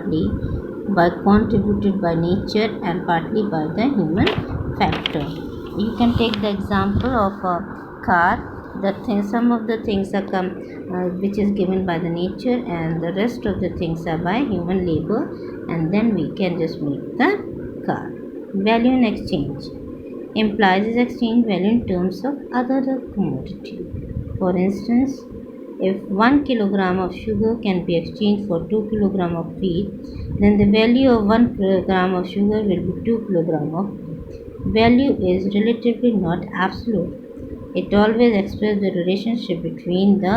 partly by contributed by nature and partly by the human factor. You can take the example of a car. Some of the things are which is given by the nature, and the rest of the things are by human labor, and then we can just make the car. Value in exchange implies is exchange value in terms of other commodity. For instance, if 1 kilogram of sugar can be exchanged for 2 kilogram of wheat, then the value of 1 kilogram of sugar will be 2 kilogram of wheat. Value is relatively not absolute. It always expresses the relationship between the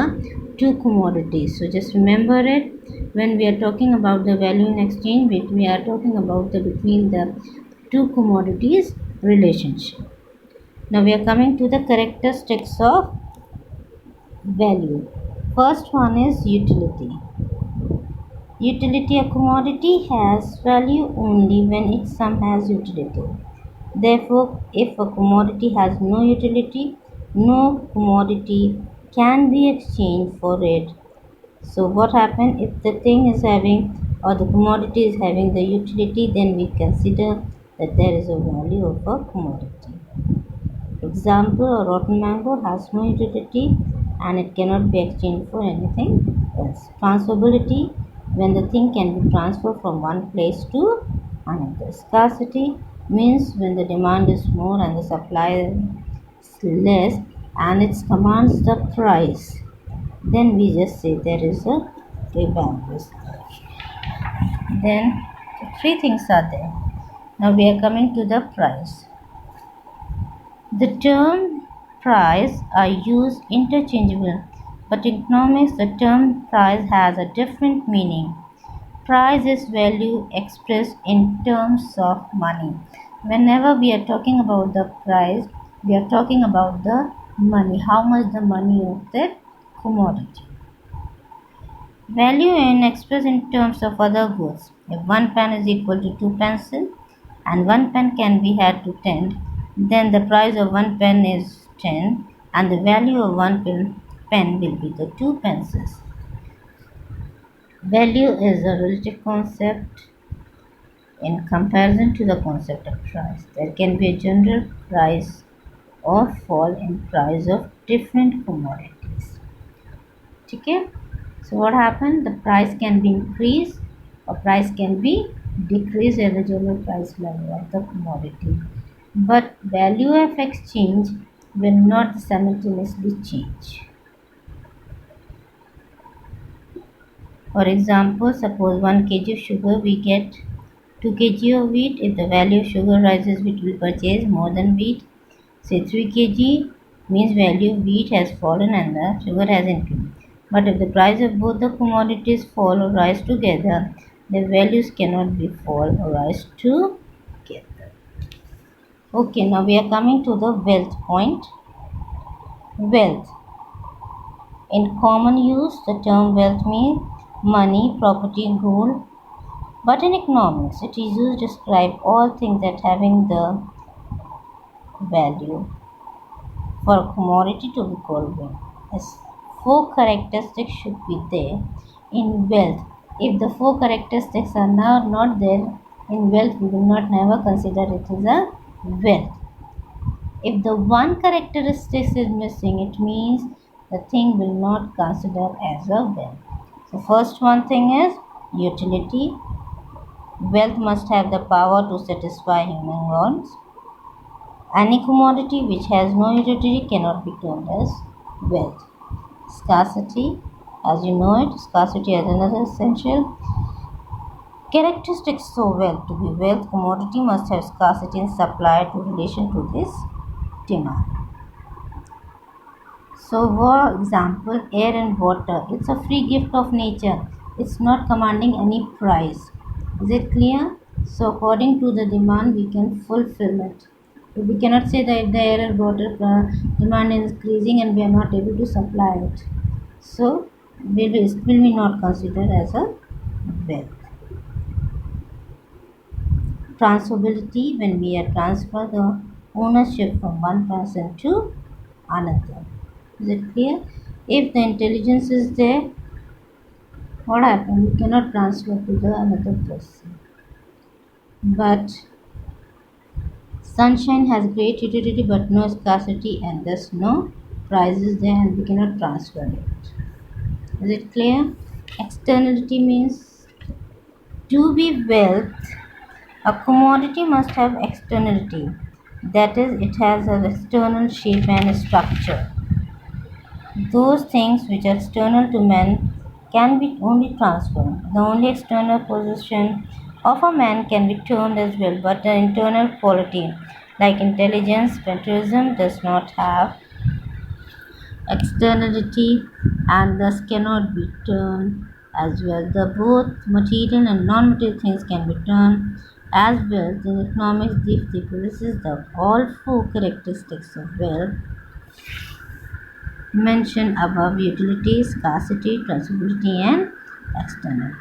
two commodities. So just remember it. When we are talking about the value in exchange, we are talking about the between the two commodities relationship. Now we are coming to the characteristics of value. First one is utility. Utility, a commodity has value only when its sum has utility. Therefore, if a commodity has no utility, no commodity can be exchanged for it. So what happens if the thing is having, or the commodity is having the utility, then we consider that there is a value of a commodity. Example, a rotten mango has no utility and it cannot be exchanged for anything else. Transferability, when the thing can be transferred from one place to another. Scarcity means when the demand is more and the supply is less and it commands the price. Then we just say there is a imbalance. Then three things are there. Now we are coming to the price. The term price are used interchangeably, but in economics the term price has a different meaning. Price is value expressed in terms of money. Whenever we are talking about the price, we are talking about the money, how much the money of that commodity. Value is expressed in terms of other goods. If 1 pen is equal to 2 pencils and 1 pen can be had to 10, then the price of 1 pen is 10 and the value of 1 pen will be the 2 pencils. Value is a relative concept in comparison to the concept of price. There can be a general rise or fall in price of different commodities. Okay? So what happened? The price can be increased or price can be decreased at the general price level of the commodity. But value of exchange will not simultaneously change. For example, suppose 1 kg of sugar we get 2 kg of wheat. If the value of sugar rises, we will purchase more than wheat. Say 3 kg means value of wheat has fallen and the sugar has increased. But if the price of both the commodities fall or rise together, their values cannot be fall or rise together. Okay, now we are coming to the wealth point. Wealth. In common use, the term wealth means money, property, gold. But in economics, it is used to describe all things that having the value. For a commodity to be called wealth, 4 characteristics should be there in wealth. If the 4 characteristics are now not there in wealth, we will not never consider it as a wealth. If the one characteristic is missing, it means the thing will not consider as a wealth. So first one thing is utility. Wealth must have the power to satisfy human wants. Any commodity which has no utility cannot be termed as wealth. Scarcity, as you know it, scarcity is another essential characteristic. So wealth, to be wealth, commodity must have scarcity in supply to relation to this demand. So for example, air and water, it's a free gift of nature. It's not commanding any price. Is it clear? So according to the demand, we can fulfill it. We cannot say that the air and water demand is increasing and we are not able to supply it. So will be not considered as a wealth. Transferability, when we are transfer the ownership from one person to another. Is it clear? If the intelligence is there, what happened? You cannot transfer to the another person. But sunshine has great utility but no scarcity and thus no prices there and we cannot transfer it. Is it clear? Externality means to be wealth, a commodity must have externality. That is, it has an external shape and structure. Those things which are external to man can be only transformed. The only external possession of a man can be turned as well, but the internal quality, like intelligence, patriotism, does not have externality and thus cannot be turned as well. The both material and non-material things can be turned as wealth. In economics, the possesses the all four characteristics of wealth mentioned above: utility, scarcity, transferability, and external.